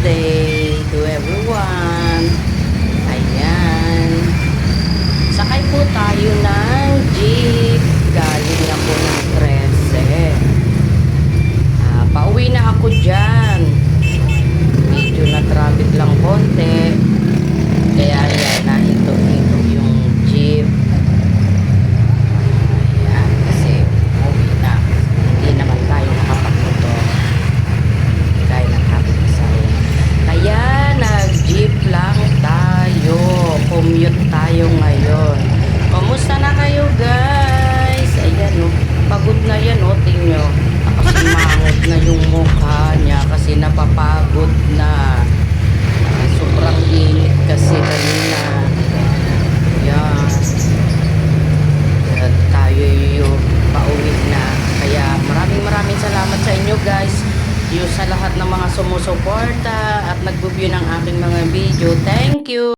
day to everyone. Ayan. Sakay po tayo ng jeep. Galing na po ng 13. Pauwi na ako dyan. Medyo na traffic lang konti. Kaya yan, nahinto-hinto yung jeep. Ayan, kasi uwi na. Hindi naman tayo nakapagmotor. Kaya nakapagsayo. Kaya nag-jeep lang tayo. Commute tayo ngayon. Kamusta na kayo guys? Ayan o. Pagod na yan o. Tingnan nyo. Nakasimangot na yung mukha niya kasi napapagod na. Sobrang init kasi kanina. Yan. At tayo yung pauwi na. Kaya maraming salamat sa inyo guys. Yung sa lahat ng mga sumusuporta at nag-view ng aking mga video. Thank you!